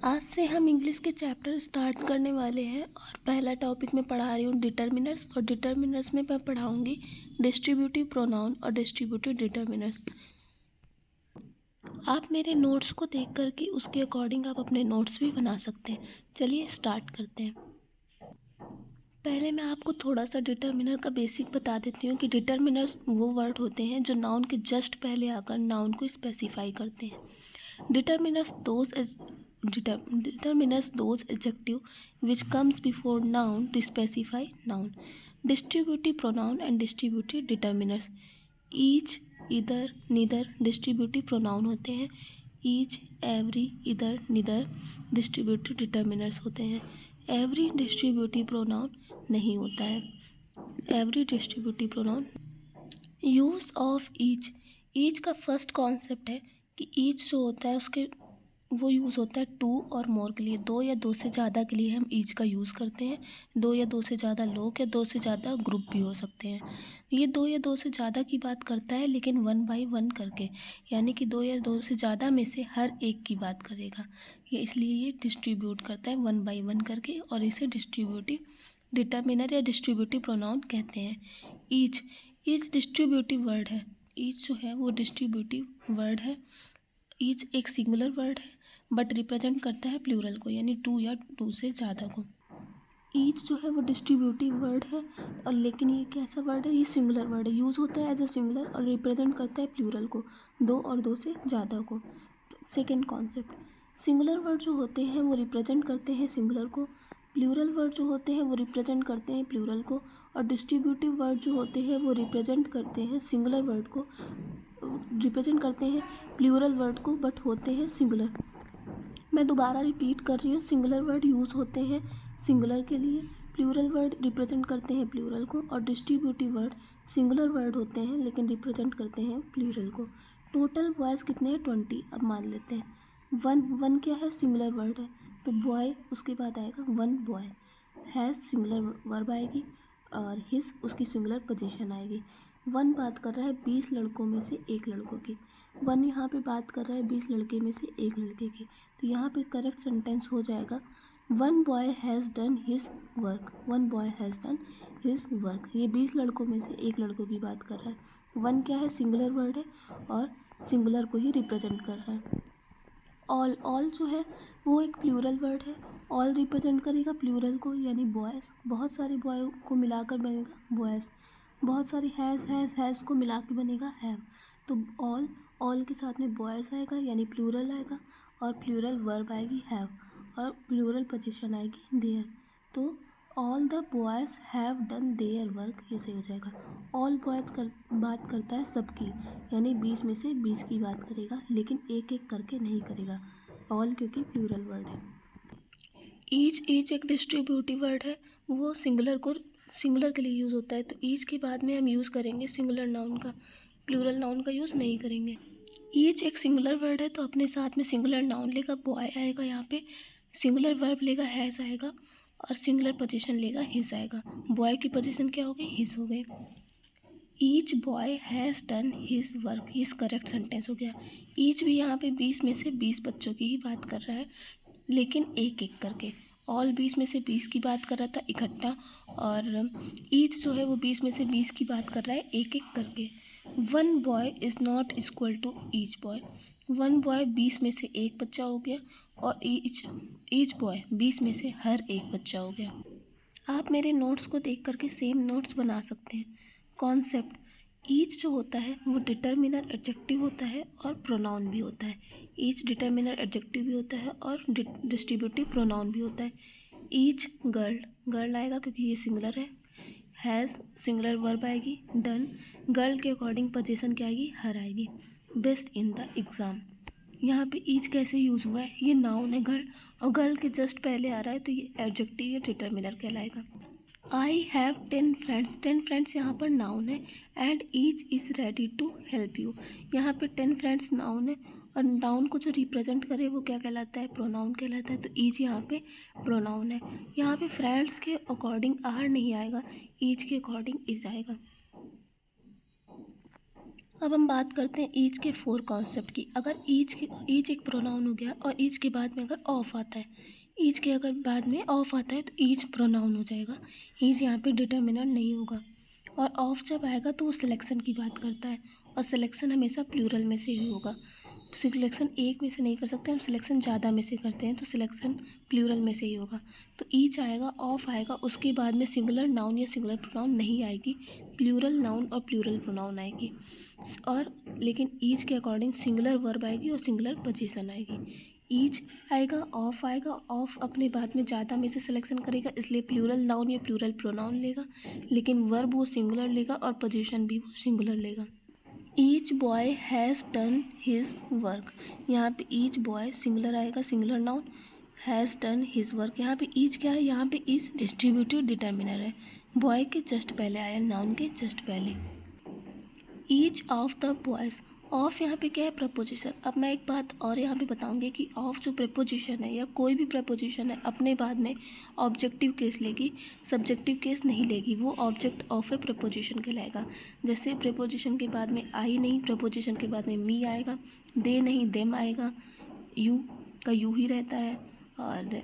आज से हम इंग्लिश के चैप्टर स्टार्ट करने वाले हैं और पहला टॉपिक मैं पढ़ा रही हूँ डिटर्मिनर्स। और डिटर्मिनर्स में मैं पढ़ाऊँगी डिस्ट्रीब्यूटिव प्रोनाउन और डिस्ट्रीब्यूटिव डिटर्मिनर्स। आप मेरे नोट्स को देख कर के उसके अकॉर्डिंग आप अपने नोट्स भी बना सकते हैं। चलिए स्टार्ट करते हैं। पहले मैं आपको थोड़ा सा डिटर्मिनर का बेसिक बता देती हूँ कि डिटर्मिनर्स वो वर्ड होते हैं जो नाउन के जस्ट पहले आकर नाउन को स्पेसिफाई करते हैं। Determiners those adjective which comes before noun to specify noun. Distributive pronoun and distributive determiners. Each, either, neither distributive pronoun होते हैं. Each, every, either, neither distributive determiners होते हैं. Every distributive pronoun नहीं होता है. Every distributive pronoun. Use of each का first concept है कि ईच जो होता है उसके वो यूज़ होता है टू और मोर के लिए, दो या दो से ज़्यादा के लिए हम ईच का यूज़ करते हैं। दो या दो से ज़्यादा लोग या दो से ज़्यादा ग्रुप भी हो सकते हैं। ये दो या दो से ज़्यादा की बात करता है लेकिन 1 बाई 1 करके, यानी कि दो या दो से ज़्यादा में से हर एक की बात करेगा। ये इसलिए ये डिस्ट्रीब्यूट करता है 1 बाई 1 करके और इसे डिस्ट्रीब्यूटिव डिटर्मिनर या डिस्ट्रीब्यूटिव प्रोनाउन कहते हैं। ईच डिस्ट्रीब्यूटिव वर्ड है। ईच जो है वो डिस्ट्रीब्यूटिव वर्ड है। ईच एक सिंगुलर वर्ड है बट रिप्रेजेंट करता है प्लूरल को, यानी टू या टू से ज़्यादा को। ईच जो है वो डिस्ट्रीब्यूटिव वर्ड है और लेकिन ये कैसा वर्ड है, ये सिंगुलर वर्ड है, यूज़ होता है एज अ सिंगुलर और रिप्रेजेंट करता है प्लूरल को, दो और दो से ज़्यादा को। सेकेंड कॉन्सेप्ट, सिंगुलर वर्ड जो होते हैं वो रिप्रेजेंट करते हैं सिंगुलर को, प्लूरल वर्ड जो होते हैं वो रिप्रेजेंट करते हैं प्लूरल को, और डिस्ट्रीब्यूटिव वर्ड जो होते हैं वो रिप्रेजेंट करते हैं सिंगुलर वर्ड को, रिप्रेजेंट करते हैं प्लूरल वर्ड को बट होते हैं सिंगुलर। मैं दोबारा रिपीट कर रही हूँ, सिंगुलर वर्ड यूज़ होते हैं सिंगुलर के लिए, प्लूरल वर्ड रिप्रेजेंट करते हैं प्लूरल को, और डिस्ट्रीब्यूटिव वर्ड सिंगुलर वर्ड होते हैं लेकिन रिप्रेजेंट करते हैं प्लूरल को। टोटल बॉयज़ कितने हैं 20। अब मान लेते हैं वन क्या है, सिंगुलर वर्ड है, तो बॉय उसके बाद आएगा 1 बॉय। हैज़ सिंगुलर वर्ब आएगी और हिज उसकी सिंगुलर पोजीशन आएगी। 1 बात कर रहा है 20 लड़कों में से एक लड़कों की, 1 यहाँ पे बात कर रहा है 20 लड़के में से एक लड़के की, तो यहाँ पे करेक्ट सेंटेंस हो जाएगा 1 boy has done his work. 1 boy has done his work. ये 20 लड़कों में से एक लड़कों की बात कर रहा है। 1 क्या है, सिंगुलर वर्ड है और सिंगुलर को ही रिप्रेजेंट कर रहा है। ऑल जो है वो एक प्लूरल वर्ड है, ऑल रिप्रेजेंट करेगा प्लूरल को, यानी बॉयज़, बहुत सारे बॉय को मिलाकर बनेगा बॉयज़, बहुत सारे हैज़ को मिला के बनेगा हैव। तो ऑल के साथ में बॉयज़ आएगा यानी प्लूरल आएगा और प्लूरल वर्ब आएगी हैव और प्लूरल पोजीशन आएगी देयर। तो all the boys have done their work, ये सही हो जाएगा। ऑल बात करता है सबकी, यानी 20 में से 20 की बात करेगा लेकिन एक एक करके नहीं करेगा, ऑल क्योंकि प्लूरल वर्ड है। ईच एक डिस्ट्रीब्यूटिव वर्ड है, वो सिंगुलर के लिए यूज़ होता है, तो ईच के बाद में हम यूज़ करेंगे सिंगुलर नाउन का, प्लूरल नाउन का यूज़ नहीं करेंगे। ईच एक सिंगुलर वर्ड है तो अपने साथ में सिंगुलर नाउन लेगा बॉय आएगा, यहाँ पे सिंगुलर वर्ब लेगा हैज़ आएगा और सिंगुलर पोजीशन लेगा हिज आएगा। बॉय की पोजीशन क्या हो गई, हिज हो गई। Each boy has done his work, his correct sentence हो गया। ईच भी यहाँ पे 20 में से 20 बच्चों की ही बात कर रहा है लेकिन एक एक करके। ऑल 20 में से 20 की बात कर रहा था इकट्ठा, और ईच जो है वो 20 में से 20 की बात कर रहा है एक एक करके। 1 boy is not equal to each boy. 1 boy 20 में से एक बच्चा हो गया और ईच बॉय 20 में से हर एक बच्चा हो गया। आप मेरे नोट्स को देख करके सेम नोट्स बना सकते हैं। कॉन्सेप्ट, ईच जो होता है वो डिटर्मिनर एडजेक्टिव होता है और प्रोनाउन भी होता है। ईच डिटर्मिनर एडजेक्टिव भी होता है और डिस्ट्रीब्यूटिव प्रोनाउन भी होता है। ईच गर्ल आएगा क्योंकि ये सिंगुलर है। हैज़ सिंगुलर वर्ब आएगी। डन गर्ल के अकॉर्डिंग पोजीशन क्या आएगी, हर आएगी। बेस्ट इन द एग्ज़ाम, यहाँ पे ईच कैसे यूज़ हुआ है, ये नाउन है गर्ल और गर्ल के जस्ट पहले आ रहा है तो ये एडजेक्टिव या डिटर्मिनर कहलाएगा। आई हैव 10 फ्रेंड्स, 10 फ्रेंड्स यहाँ पर नाउन है and each is ready to help you. यहाँ पे 10 फ्रेंड्स नाउन है और नाउन को जो रिप्रेजेंट करे वो क्या कहलाता है, प्रोनाउन कहलाता है, तो ईच यहाँ पे प्रोनाउन है। यहाँ पे फ्रेंड्स के अकॉर्डिंग आर नहीं आएगा, ईच के अकॉर्डिंग इज आएगा। अब हम बात करते हैं ईच के 4 कॉन्सेप्ट की। अगर ईच एक प्रोनाउन हो गया और ईच के बाद में अगर ऑफ आता है, ईच के अगर बाद में ऑफ आता है तो ईच प्रोनाउन हो जाएगा। ईच यहाँ पे डिटर्मिनर नहीं होगा। और ऑफ जब आएगा तो वो सिलेक्शन की बात करता है, और सिलेक्शन हमेशा प्लूरल में से ही होगा। सिलेक्शन एक में से नहीं कर सकते हम, सिलेक्शन ज़्यादा में से करते हैं, तो सिलेक्शन प्लूरल में से ही होगा। तो ईच आएगा, ऑफ आएगा, उसके बाद में सिंगुलर नाउन या सिंगुलर प्रोनाउन नहीं आएगी, प्लूरल नाउन और प्लूरल प्रोनाउन आएगी। और लेकिन ईच के अकॉर्डिंग सिंगुलर वर्ब आएगी और सिंगुलर पोजीशन आएगी। ईच आएगा, ऑफ अपने बाद में ज़्यादा में से सिलेक्शन करेगा, इसलिए प्लूरल नाउन या प्लूरल प्रोनाउन लेगा, लेकिन वर्ब वो सिंगुलर लेगा और पोजीशन भी वो सिंगुलर लेगा। Each boy has done his work, यहाँ पे ईच बॉय सिंगुलर आएगा, singular noun, has done his work. यहाँ पे ईच क्या है, यहाँ पे ईच डिस्ट्रीब्यूटिव डिटर्मिनर है, बॉय के जस्ट पहले आया, नाउन के जस्ट पहले। Each of the boys, of यहाँ पे क्या है, प्रपोजिशन। अब मैं एक बात और यहाँ पे बताऊँगी कि ऑफ जो प्रपोजिशन है या कोई भी प्रपोजिशन है अपने बाद में ऑब्जेक्टिव केस लेगी, सब्जेक्टिव केस नहीं लेगी, वो ऑब्जेक्ट ऑफ ए प्रपोजिशन कहलाएगा। जैसे प्रपोजिशन के बाद में आई नहीं, प्रपोजिशन के बाद में मी आएगा, दे नहीं देम आएगा, यू का यू ही रहता है। और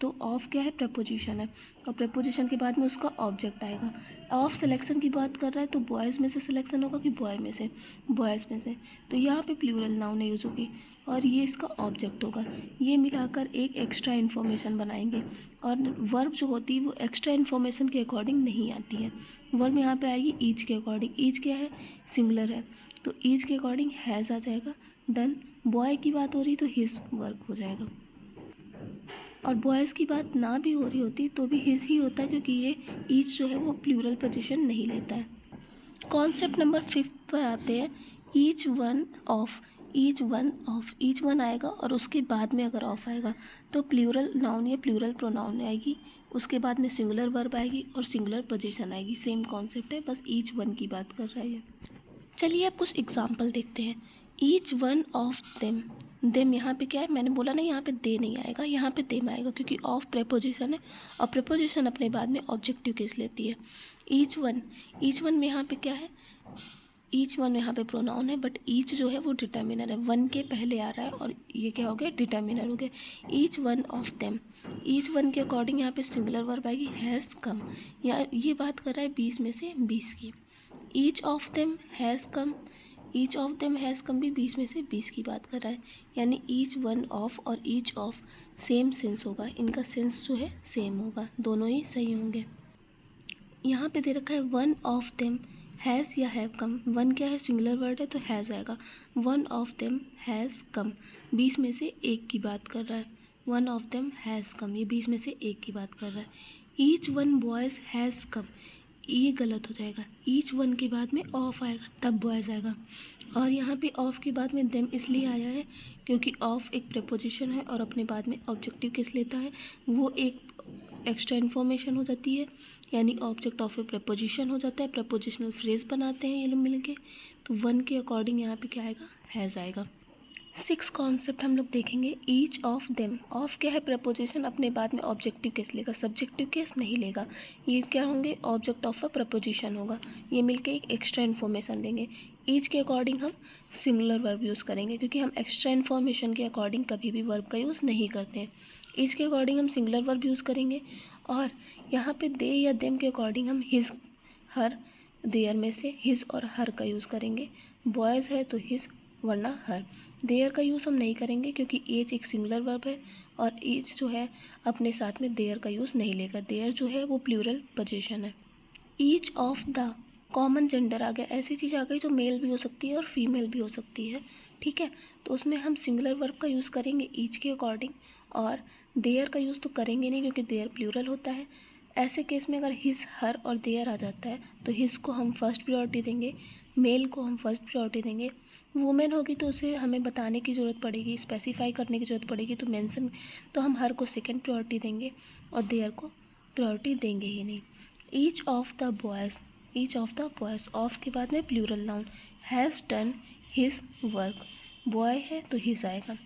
तो ऑफ क्या है, प्रपोजिशन है, और प्रपोजिशन के बाद में उसका ऑब्जेक्ट आएगा। ऑफ सिलेक्शन की बात कर रहा है तो बॉयज़ में से सिलेक्शन होगा कि बॉय में से, बॉयज़ में से, तो यहाँ पे प्लूरल नाउन है यूज़ होगी और ये इसका ऑब्जेक्ट होगा। ये मिलाकर एक एक्स्ट्रा इन्फॉर्मेशन बनाएंगे। और वर्ब जो होती है वो एक्स्ट्रा इन्फॉर्मेशन के अकॉर्डिंग नहीं आती है, वर्ब यहाँ पे आएगी ईच के अकॉर्डिंग। ईच क्या है, सिंगुलर है, तो ईच के अकॉर्डिंग हैज़ आ जाएगा। डन, बॉय की बात हो रही तो हिज वर्क हो जाएगा, और बॉयज़ की बात ना भी हो रही होती तो भी हिज ही होता है, क्योंकि ये ईच जो है वो प्लूरल पोजीशन नहीं लेता है। कॉन्सेप्ट नंबर 5 पर आते हैं, each one of. Each one आएगा और उसके बाद में अगर ऑफ आएगा तो प्लूरल नाउन या प्लूरल प्रोनाउन आएगी, उसके बाद में सिंगुलर वर्ब आएगी और सिंगुलर पोजीशन आएगी। सेम कॉन्सेप्ट है, बस ईच वन की बात कर रहा है ये। चलिए अब कुछ एग्जाम्पल देखते हैं। Each one of them, them यहाँ पे क्या है, मैंने बोला ना यहाँ पे दे नहीं आएगा, यहाँ पे देम आएगा, क्योंकि ऑफ प्रेपोजिशन है और प्रेपोजिशन अपने बाद में ऑब्जेक्टिव केस लेती है। ईच वन में यहाँ पे क्या है, ईच वन यहाँ पे प्रोनाउन है, बट ईच जो है वो डिटर्मिनर है, वन के पहले आ रहा है और ये क्या हो गया, डिटर्मिनर हो गया। Each one of them, each one के अकॉर्डिंग यहाँ पे सिंगुलर वर्ब आएगी, हैज़ कम, या ये बात कर रहा है 20 में से 20 की। Each of them has come, each of them has come भी 20 में से 20 की बात कर रहा है, यानी ईच वन ऑफ और ईच ऑफ सेम सेंस होगा, इनका सेंस जो है सेम होगा, दोनों ही सही होंगे। यहाँ पे दे रखा है वन ऑफ देम हैज़ या हैव कम, वन क्या है, सिंगुलर वर्ड है तो हैज़ आएगा। One of them has come 20 में से एक की बात कर रहा है, one of them has come, ये 20 में से एक की बात कर रहा है। Each one boys has come, ये गलत हो जाएगा, ईच वन के बाद में ऑफ आएगा तब बॉयज़ आएगा, और यहाँ पे ऑफ के बाद में देम इसलिए आया है क्योंकि ऑफ एक प्रेपोजिशन है और अपने बाद में ऑब्जेक्टिव केस लेता है, वो एक एक्स्ट्रा इन्फॉर्मेशन हो जाती है, यानी ऑब्जेक्ट ऑफ ए प्रेपोजिशन हो जाता है, प्रेपोजिशनल फ्रेज बनाते हैं ये लोग मिलके, तो वन के अकॉर्डिंग यहाँ पे क्या आएगा, हैज़ आएगा। 6 कॉन्सेप्ट हम लोग देखेंगे। ईच ऑफ देम, ऑफ क्या है, प्रपोजिशन अपने बाद में ऑब्जेक्टिव केस लेगा, सब्जेक्टिव केस नहीं लेगा, ये क्या होंगे, ऑब्जेक्ट ऑफ अ प्रपोजिशन होगा, ये मिलके एक एक्स्ट्रा इन्फॉर्मेशन देंगे। ईच के अकॉर्डिंग हम सिमिलर वर्ब यूज़ करेंगे, क्योंकि हम एक्स्ट्रा इन्फॉर्मेशन के अकॉर्डिंग कभी भी वर्ब का यूज़ नहीं करते हैं। ईच के अकॉर्डिंग हम सिंगुलर वर्ब यूज़ करेंगे, और यहाँ पे दे या देम के अकॉर्डिंग हम हिज, हर, देयर में से हिज और हर का यूज़ करेंगे। बॉयज़ है तो हिज वरना हर। देयर का यूज़ हम नहीं करेंगे क्योंकि एज एक सिंगुलर वर्ब है और एज जो है अपने साथ में देयर का यूज़ नहीं लेगा, देयर जो है वो प्लूरल पोजीशन है। Each of the, common gender आ गया, ऐसी चीज़ आ गई जो मेल भी हो सकती है और फीमेल भी हो सकती है, ठीक है, तो उसमें हम सिंगुलर वर्ब का यूज़ करेंगे ईच के अकॉर्डिंग, और देयर का यूज़ तो करेंगे नहीं क्योंकि देयर प्लूरल होता है। ऐसे केस में अगर हिज, हर और देयर आ जाता है तो हिज को हम फर्स्ट प्रायोरिटी देंगे, मेल को हम फर्स्ट प्रायोरिटी देंगे, वुमेन होगी तो उसे हमें बताने की ज़रूरत पड़ेगी, स्पेसिफाई करने की ज़रूरत पड़ेगी, तो मेंशन, तो हम हर को सेकंड प्रायोरिटी देंगे और देयर को प्रायोरिटी देंगे ही नहीं। Each of the boys, each of the boys, of के बाद में plural noun, has done his work, boy है तो हिज आएगा।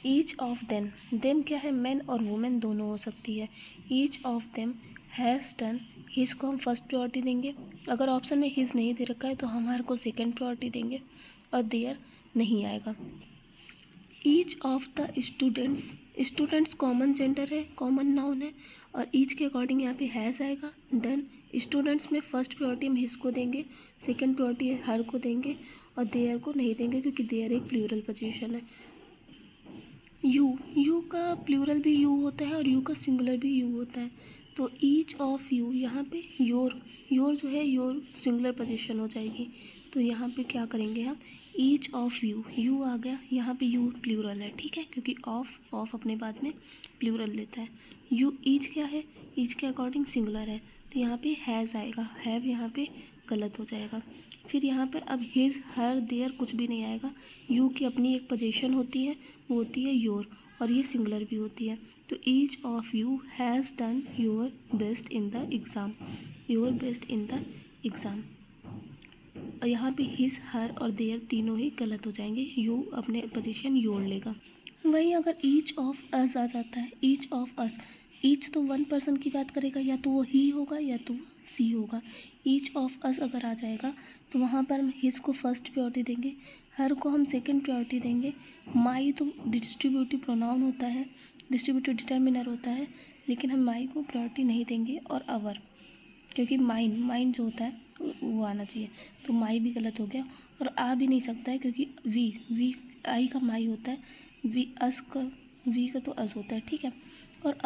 ईच ऑफ देम क्या है, मैन और वुमेन दोनों हो सकती है, each of them has done his को हम फर्स्ट प्रायोरिटी देंगे। अगर ऑप्शन में हिज नहीं दे रखा है तो हम हर को सेकेंड प्रायोरिटी देंगे और देयर नहीं आएगा। Each of the students common gender है, कॉमन नाउन है और ईच के अकॉर्डिंग यहाँ पे हैज़ आएगा। डन। स्टूडेंट्स में फर्स्ट प्रायोरिटी हम हिज को देंगे, सेकेंड प्रायोरिटी हर को देंगे और देयर को नहीं देंगे क्योंकि देयर एक प्लूरल पोजीशन है। यू का प्लूरल भी यू होता है और यू का सिंगुलर भी यू होता है। तो ईच ऑफ यू, यहाँ पे योर जो है योर सिंगुलर पोजीशन हो जाएगी। तो यहाँ पे क्या करेंगे हम, ईच ऑफ यू आ गया, यहाँ पे यू प्लूरल है, ठीक है, क्योंकि ऑफ अपने बाद में प्लूरल लेता है। यू ईच क्या है, ईच के अकॉर्डिंग सिंगुलर है तो यहाँ पे हैज़ आएगा, हैव यहाँ पे गलत हो जाएगा। फिर यहाँ पे अब हिज हर देयर कुछ भी नहीं आएगा। यू की अपनी एक पोजीशन होती है, वो होती है योर और ये सिंगुलर भी होती है। तो each of you has done your best in the exam, your best in the exam. और यहाँ पे हिज हर और देयर तीनों ही गलत हो जाएंगे, यू अपने पोजीशन योर लेगा। वहीं अगर ईच ऑफ अस आ जाता है, ईच ऑफ अस, ईच तो वन पर्सन की बात करेगा, या तो वो ही होगा या तो वो सी होगा। ईच ऑफ अस अगर आ जाएगा तो वहाँ पर हम हिज को फर्स्ट प्रायोरिटी देंगे, हर को हम सेकंड प्रायोरिटी देंगे। माई तो डिस्ट्रीब्यूटिव प्रोनाउन होता है, डिस्ट्रीब्यूटिव डिटर्मिनर होता है, लेकिन हम माई को प्रायोरिटी नहीं देंगे। और अवर, क्योंकि माइन जो होता है वो आना चाहिए, तो माई भी गलत हो गया और आ भी नहीं सकता है क्योंकि वी आई का माई होता है, वी का तो अस होता है, ठीक है। और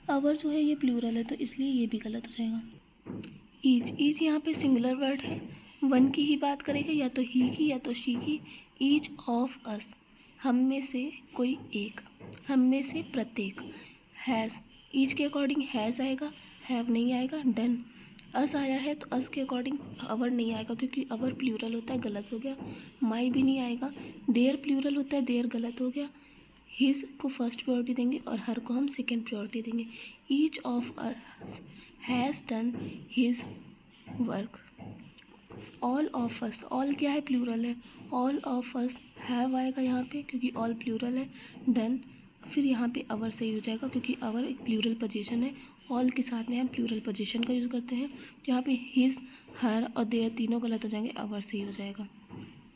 अवर जो है ये प्लूरल है तो इसलिए ये भी गलत हो जाएगा। ईच यहाँ पे सिंगुलर वर्ड है, वन की ही बात करेगा, या तो ही की या तो शी की। ईच ऑफ अस, हम में से कोई एक, हम में से प्रत्येक। हैज़, ईच के अकॉर्डिंग हैज़ आएगा, हैव नहीं आएगा। डन। अस आया है तो अस के अकॉर्डिंग अवर नहीं आएगा क्योंकि अवर प्लूरल होता है, गलत हो गया। माई भी नहीं आएगा। देयर प्लूरल होता है, देयर गलत हो गया। हिज को फर्स्ट प्रायोरिटी देंगे और हर को हम सेकेंड प्रायोरिटी देंगे। Each of us has done his work. All of us, all क्या है, प्लूरल है, ऑल ऑफ अस हैव आएगा यहाँ पे क्योंकि ऑल प्लूरल है। डन। फिर यहाँ पे अवर सही हो जाएगा क्योंकि अवर एक प्लूरल पोजीशन है, ऑल के साथ में हम प्लूरल पोजीशन का यूज़ करते हैं। तो यहाँ पे हिज, हर और देयर तीनों गलत हो जाएंगे, अवर सही हो जाएगा।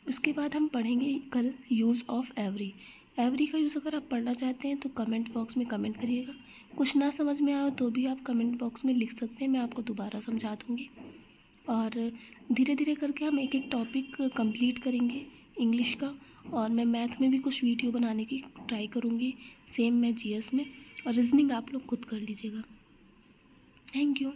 उसके बाद हम पढ़ेंगे कल यूज़ ऑफ एवरी। एवरी का यूज़ अगर आप पढ़ना चाहते हैं तो कमेंट बॉक्स में कमेंट करिएगा। कुछ ना समझ में आए तो भी आप कमेंट बॉक्स में लिख सकते हैं, मैं आपको दोबारा समझा दूँगी। और धीरे धीरे करके हम एक एक टॉपिक कंप्लीट करेंगे इंग्लिश का, और मैं मैथ में भी कुछ वीडियो बनाने की ट्राई करूँगी, सेम मैं जीएस में, और रीजनिंग आप लोग खुद कर लीजिएगा। Thank you.